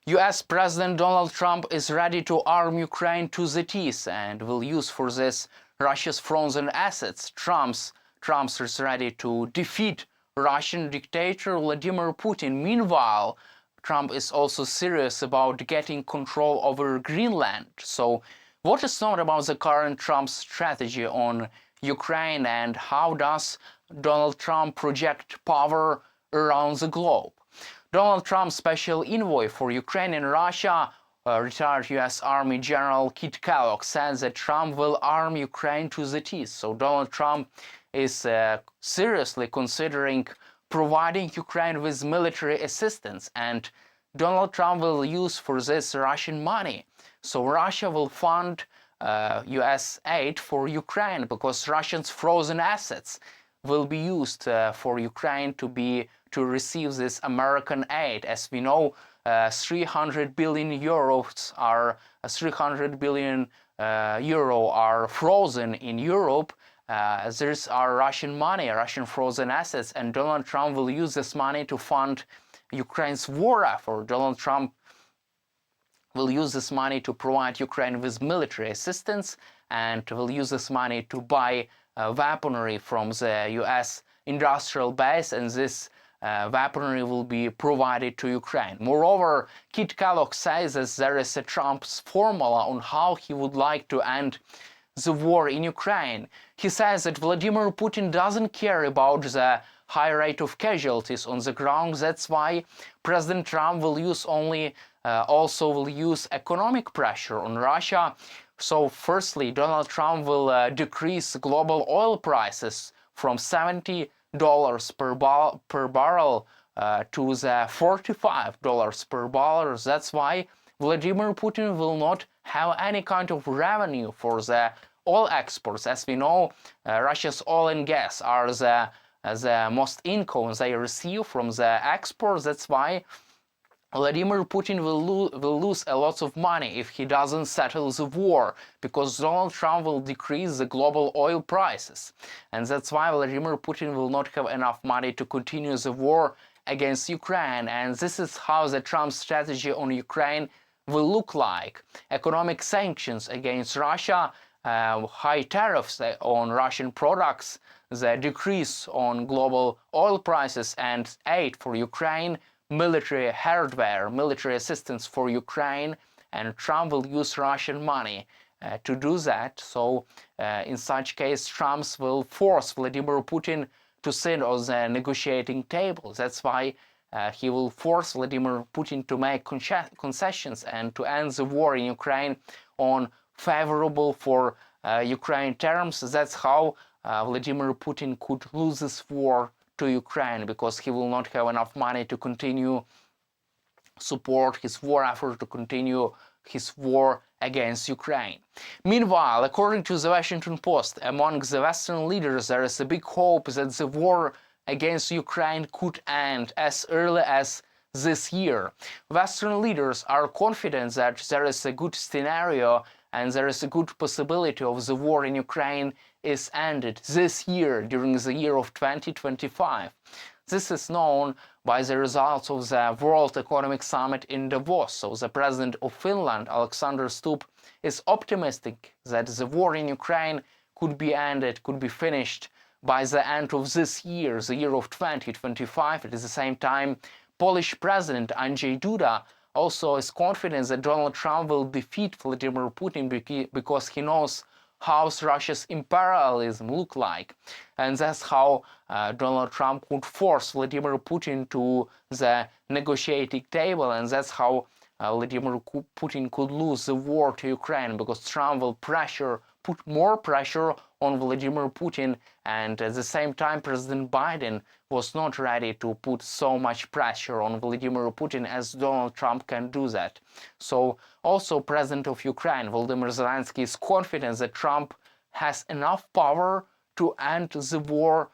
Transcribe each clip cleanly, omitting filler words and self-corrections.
US President Donald Trump is ready to arm Ukraine to the teeth and will use for this Russia's frozen assets. Trump is ready to defeat Russian dictator Vladimir Putin. Meanwhile, Trump is also serious about getting control over Greenland. So, what is known about the current Trump strategy on Ukraine, and how does Donald Trump project power around the globe? Donald Trump's special envoy for Ukraine and Russia, retired US Army General Kit Kellogg, says that Trump will arm Ukraine to the teeth. So Donald Trump is seriously considering providing Ukraine with military assistance, and Donald Trump will use for this Russian money. So Russia will fund US aid for Ukraine because Russians' frozen assets will be used for Ukraine to receive this American aid. As we know, 300 billion euros are 300 billion euro are frozen in Europe. These are Russian money, Russian frozen assets, and Donald Trump will use this money to fund Ukraine's war effort. Donald Trump will use this money to provide Ukraine with military assistance, and will use this money to buy weaponry from the US industrial base, and this weaponry will be provided to Ukraine. Moreover, Kit Kellogg says that there is a Trump's formula on how he would like to end the war in Ukraine. He says that Vladimir Putin doesn't care about the high rate of casualties on the ground. That's why President Trump will use also will use economic pressure on Russia. So firstly, Donald Trump will decrease global oil prices from $70 per barrel to the $45 per barrel. That's why Vladimir Putin will not have any kind of revenue for the oil exports. As we know, Russia's oil and gas are the most income they receive from the exports. That's why Vladimir Putin will lose a lot of money if he doesn't settle the war, because Donald Trump will decrease the global oil prices. And that's why Vladimir Putin will not have enough money to continue the war against Ukraine. And this is how the Trump strategy on Ukraine will look like. Economic sanctions against Russia, high tariffs on Russian products, the decrease on global oil prices, and aid for Ukraine, military hardware, military assistance for Ukraine, and Trump will use Russian money to do that. So in such case, Trump will force Vladimir Putin to sit on the negotiating table. That's why he will force Vladimir Putin to make concessions and to end the war in Ukraine on favorable for Ukraine terms. That's how Vladimir Putin could lose this war to Ukraine, because he will not have enough money to continue support his war effort, to continue his war against Ukraine. Meanwhile, according to the Washington Post, among the Western leaders there is a big hope that the war against Ukraine could end as early as this year. Western leaders are confident that there is a good scenario and there is a good possibility of the war in Ukraine is ended this year, during the year of 2025. This is known by the results of the World Economic Summit in Davos. So the president of Finland, Alexander Stubb, is optimistic that the war in Ukraine could be ended, could be finished by the end of this year, the year of 2025. At the same time, Polish President Andrzej Duda also is confident that Donald Trump will defeat Vladimir Putin because he knows how Russia's imperialism look like, and that's how Donald Trump could force Vladimir Putin to the negotiating table, and that's how Vladimir Putin could lose the war to Ukraine, because Trump will put more pressure on Vladimir Putin, and at the same time President Biden was not ready to put so much pressure on Vladimir Putin as Donald Trump can do that. So also President of Ukraine, Volodymyr Zelensky, is confident that Trump has enough power to end the war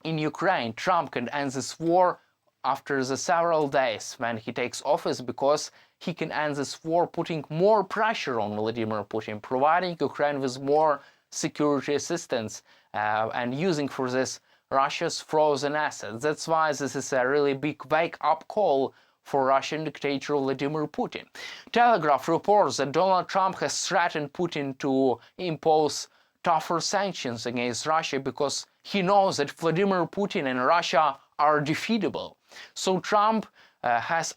in Ukraine. Trump can end this war after the several days when he takes office, because he can end this war putting more pressure on Vladimir Putin, providing Ukraine with more security assistance and using for this Russia's frozen assets. That's why this is a really big wake-up call for Russian dictator Vladimir Putin. Telegraph reports that Donald Trump has threatened Putin to impose tougher sanctions against Russia because he knows that Vladimir Putin and Russia are defeatable. So Trump has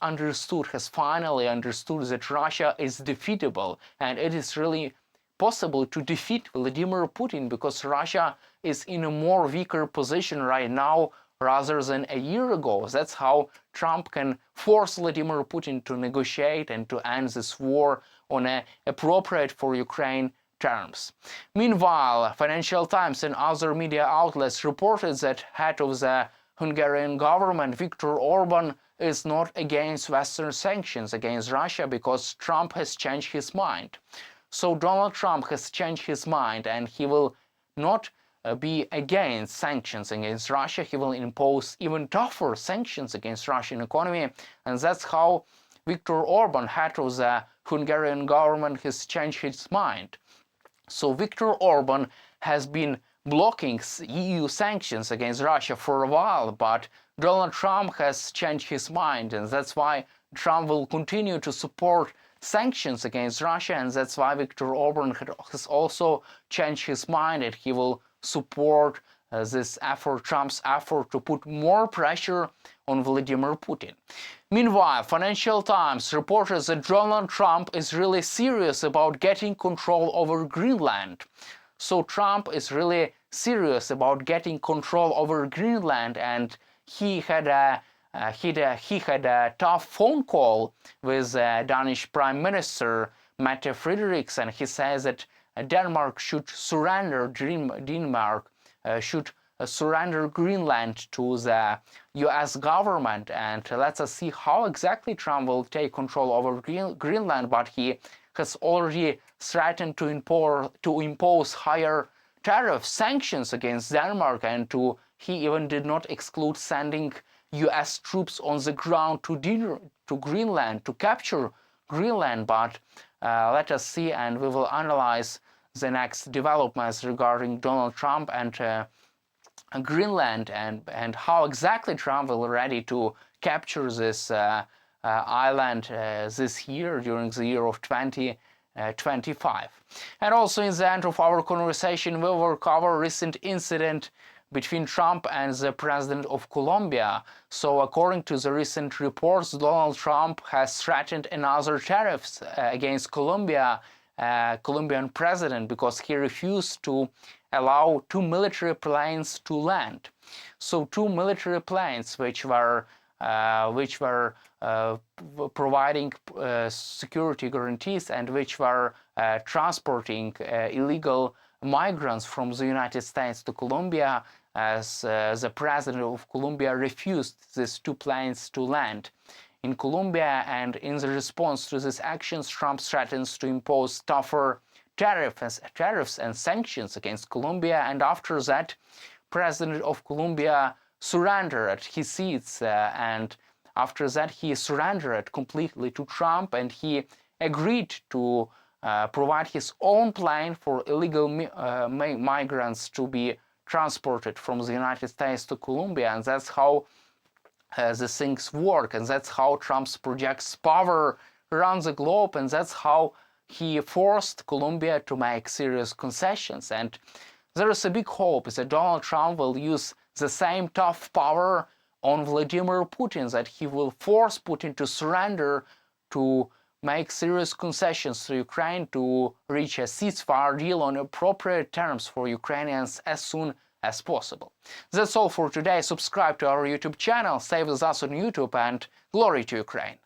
finally understood that Russia is defeatable, and it is really possible to defeat Vladimir Putin because Russia is in a more weaker position right now rather than a year ago. That's how Trump can force Vladimir Putin to negotiate and to end this war on an appropriate for Ukraine terms. Meanwhile, Financial Times and other media outlets reported that head of the Hungarian government, Viktor Orban, is not against Western sanctions against Russia because Trump has changed his mind. So Donald Trump has changed his mind, and he will not be against sanctions against Russia. He will impose even tougher sanctions against Russian economy, and that's how Viktor Orban, head of the Hungarian government, has changed his mind. So Viktor Orban has been blocking EU sanctions against Russia for a while, but Donald Trump has changed his mind, and that's why Trump will continue to support sanctions against Russia, and that's why Viktor Orban has also changed his mind, and he will support Trump's effort to put more pressure on Vladimir Putin. Meanwhile, Financial Times reported that Donald Trump is really serious about getting control over Greenland. So Trump is really serious about getting control over Greenland, and he had a tough phone call with Danish Prime Minister Mette Frederiksen. He says that Denmark should surrender surrender Greenland to the US government, and let us see how exactly Trump will take control over Greenland, but he has already threatened to impose higher tariff sanctions against Denmark, and he even did not exclude sending US troops on the ground to Greenland, to capture Greenland. But let us see, and we will analyze the next developments regarding Donald Trump and Greenland, and how exactly Trump will ready to capture this island this year, during the year of 2025. And also in the end of our conversation, we will cover recent incident between Trump and the president of Colombia. So according to the recent reports, Donald Trump has threatened another tariffs against Colombian president because he refused to allow 2 military planes to land. So 2 military planes which were providing security guarantees and which were transporting illegal migrants from the United States to Colombia, as the president of Colombia refused these 2 planes to land in Colombia. And in the response to these actions, Trump threatens to impose tougher tariffs and sanctions against Colombia. And after that, president of Colombia surrendered his seats, and after that he surrendered completely to Trump, and he agreed to provide his own plane for illegal migrants to be transported from the United States to Colombia. And that's how the things work, and that's how Trump projects power around the globe, and that's how he forced Colombia to make serious concessions. And there is a big hope that Donald Trump will use the same tough power on Vladimir Putin, that he will force Putin to surrender, to make serious concessions to Ukraine, to reach a ceasefire deal on appropriate terms for Ukrainians as soon as possible. That's all for today. Subscribe to our YouTube channel, stay with us on YouTube, and glory to Ukraine!